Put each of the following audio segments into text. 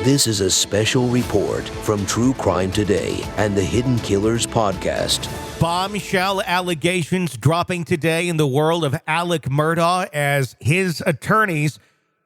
This is a special report from True Crime Today and the Hidden Killers podcast. Bombshell allegations dropping today in the world of Alex Murdaugh as his attorneys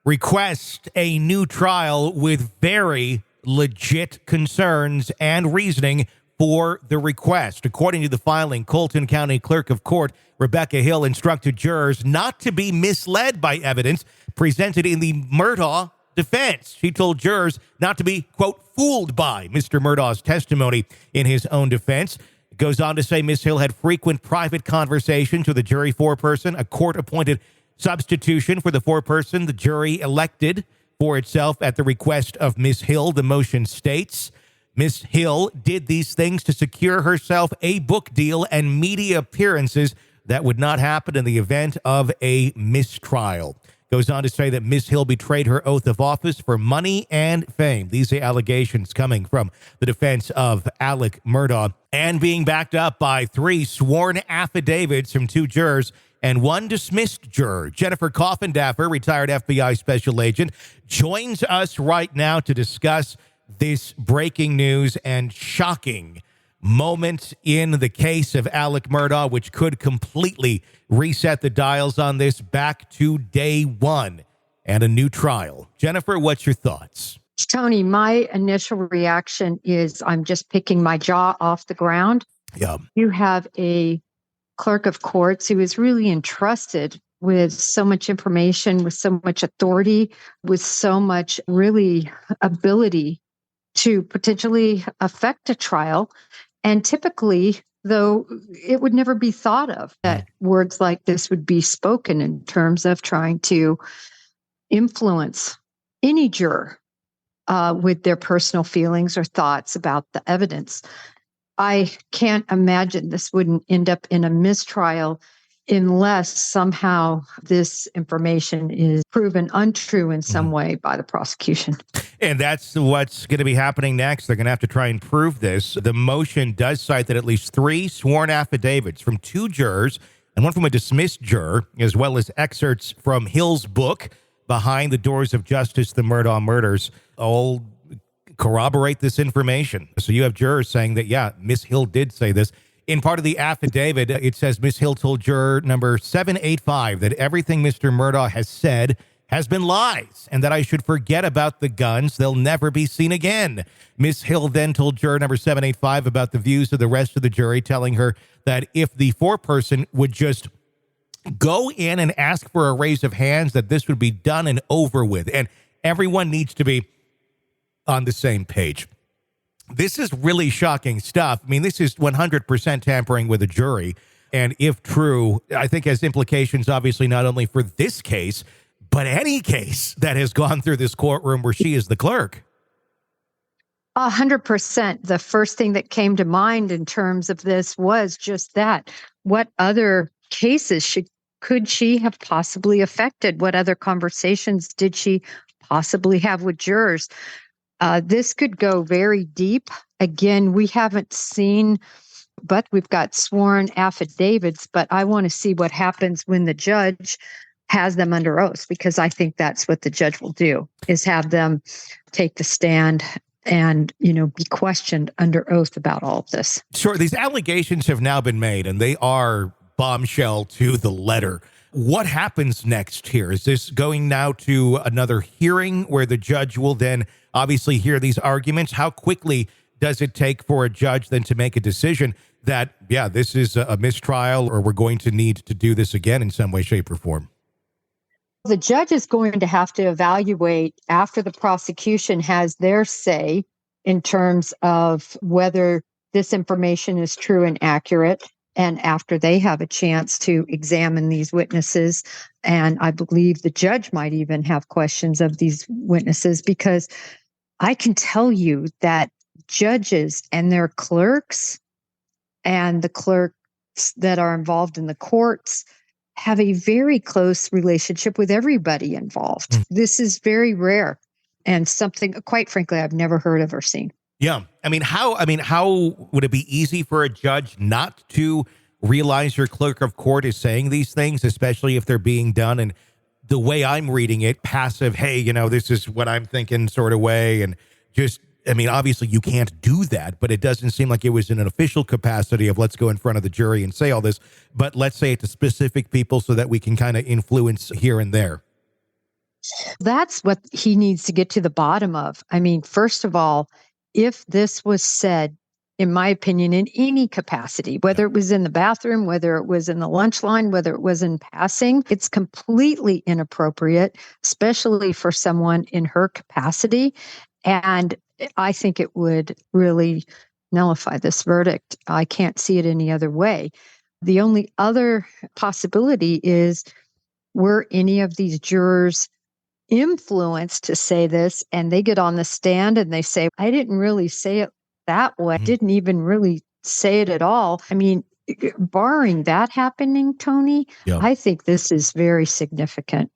request a new trial with very legit concerns and reasoning for the request. According to the filing, Colton County Clerk of Court Rebecca Hill instructed jurors not to be misled by evidence presented in the Murdaugh defense. She told jurors not to be, quote, fooled by Mr. Murdaugh's testimony in his own defense. It goes on to say Ms. Hill had frequent private conversations with a jury foreperson, a court-appointed substitution for the foreperson the jury elected for itself at the request of Ms. Hill, the motion states. Ms. Hill did these things to secure herself a book deal and media appearances that would not happen in the event of a mistrial. Goes on to say that Ms. Hill betrayed her oath of office for money and fame. These are allegations coming from the defense of Alex Murdaugh and being backed up by 3 sworn affidavits from 2 jurors and 1 dismissed juror. Jennifer Coffindaffer, retired FBI special agent, joins us right now to discuss this breaking news and shocking moment in the case of Alex Murdaugh, which could completely reset the dials on this back to day one and a new trial. Jennifer, what's your thoughts? Tony, my initial reaction is I'm just picking my jaw off the ground. Yeah. You have a clerk of courts who is really entrusted with so much information, with so much authority, with so much really ability to potentially affect a trial. And typically, though, it would never be thought of that words like this would be spoken in terms of trying to influence any juror with their personal feelings or thoughts about the evidence. I can't imagine this wouldn't end up in a mistrial unless somehow this information is proven untrue in some way by the prosecution. And that's what's going to be happening next. They're going to have to try and prove this. The motion does cite that at least 3 sworn affidavits from 2 jurors and 1 from a dismissed juror, as well as excerpts from Hill's book, Behind the Doors of Justice, The Murdaugh Murders, all corroborate this information. So you have jurors saying that, yeah, Miss Hill did say this. In part of the affidavit, it says Miss Hill told juror number 785 that everything Mr. Murdaugh has said has been lies and that I should forget about the guns. They'll never be seen again. Miss Hill then told juror number 785 about the views of the rest of the jury, telling her that if the foreperson would just go in and ask for a raise of hands, that this would be done and over with. And everyone needs to be on the same page. This is really shocking stuff. I mean, this is 100% tampering with a jury. And if true, I think has implications, obviously, not only for this case, but any case that has gone through this courtroom where she is the clerk. 100%. The first thing that came to mind in terms of this was just that. What other cases could she have possibly affected? What other conversations did she possibly have with jurors? This could go very deep. Again, we haven't seen, but we've got sworn affidavits, but I want to see what happens when the judge has them under oath, because I think that's what the judge will do, is have them take the stand and, be questioned under oath about all of this. Sure. These allegations have now been made, and they are bombshell to the letter. What happens next here? Is this going now to another hearing where the judge will then obviously hear these arguments? How quickly does it take for a judge then to make a decision that, yeah, this is a mistrial, or we're going to need to do this again in some way, shape, or form? The judge is going to have to evaluate after the prosecution has their say in terms of whether this information is true and accurate, and after they have a chance to examine these witnesses. And I believe the judge might even have questions of these witnesses, because I can tell you that judges and their clerks and the clerks that are involved in the courts have a very close relationship with everybody involved. This is very rare and something, quite frankly, I've never heard of or seen. Yeah. How would it be easy for a judge not to realize your clerk of court is saying these things, especially if they're being done and the way I'm reading it, passive, hey, this is what I'm thinking sort of way. And just, obviously you can't do that, but it doesn't seem like it was in an official capacity of let's go in front of the jury and say all this, but let's say it to specific people so that we can kind of influence here and there. That's what he needs to get to the bottom of. First of all, if this was said, in my opinion, in any capacity, whether it was in the bathroom, whether it was in the lunch line, whether it was in passing, it's completely inappropriate, especially for someone in her capacity. And I think it would really nullify this verdict. I can't see it any other way. The only other possibility is, were any of these jurors influenced to say this and they get on the stand and they say, I didn't really say it that way, didn't even really say it at all. Barring that happening, Tony, I think this is very significant.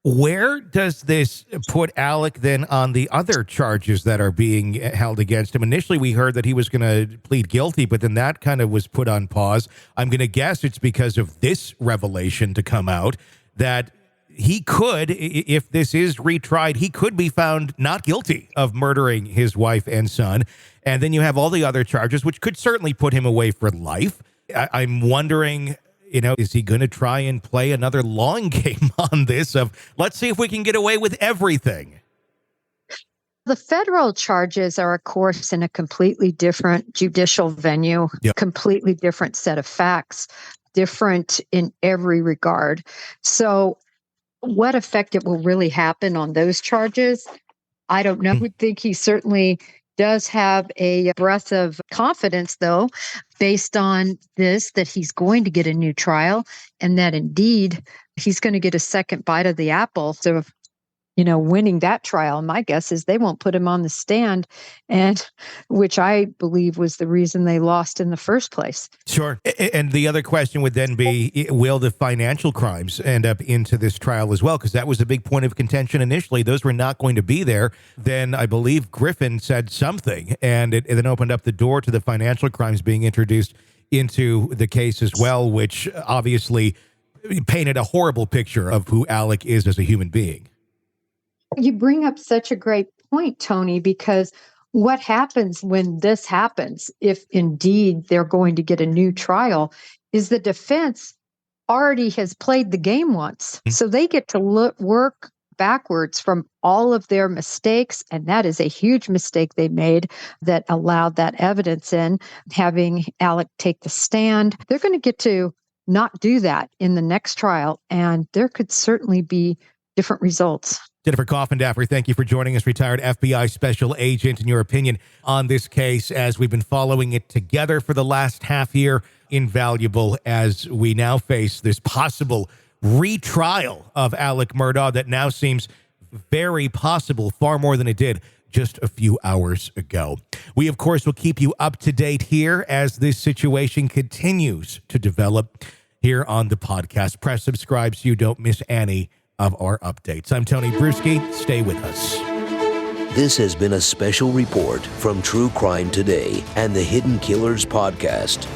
Where does this put Alec then on the other charges that are being held against him? Initially, we heard that he was going to plead guilty, but then that kind of was put on pause. I'm going to guess it's because of this revelation to come out that he could, if this is retried, he could be found not guilty of murdering his wife and son. And then you have all the other charges, which could certainly put him away for life. I'm wondering, is he going to try and play another long game on this of, let's see if we can get away with everything? The federal charges are, of course, in a completely different judicial venue, completely different set of facts, different in every regard. So what effect it will really happen on those charges, I don't know. I would think he certainly does have a breath of confidence, though, based on this, that he's going to get a new trial and that indeed he's going to get a second bite of the apple. So, winning that trial, my guess is they won't put him on the stand, and which I believe was the reason they lost in the first place. Sure. And the other question would then be, will the financial crimes end up into this trial as well? Because that was a big point of contention initially. Those were not going to be there. Then I believe Griffin said something, and it then opened up the door to the financial crimes being introduced into the case as well, which obviously painted a horrible picture of who Alec is as a human being. You bring up such a great point, Tony, because what happens when this happens, if indeed they're going to get a new trial, is the defense already has played the game once. So they get to work backwards from all of their mistakes. And that is a huge mistake they made that allowed that evidence in, having Alec take the stand. They're going to get to not do that in the next trial. And there could certainly be different results. Jennifer Coffindaffer, thank you for joining us, retired FBI special agent, and your opinion on this case as we've been following it together for the last half year. Invaluable as we now face this possible retrial of Alex Murdaugh that now seems very possible, far more than it did just a few hours ago. We, of course, will keep you up to date here as this situation continues to develop here on the podcast. Press subscribe so you don't miss any of our updates. I'm Tony Brueski. Stay with us. This has been a special report from True Crime Today and the Hidden Killers podcast.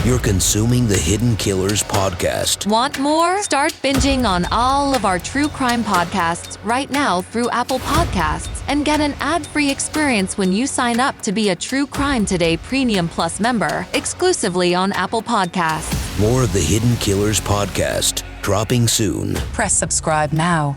You're consuming the Hidden Killers podcast. Want more? Start binging on all of our true crime podcasts right now through Apple Podcasts and get an ad-free experience when you sign up to be a True Crime Today Premium Plus member exclusively on Apple Podcasts. More of the Hidden Killers podcast dropping soon. Press subscribe now.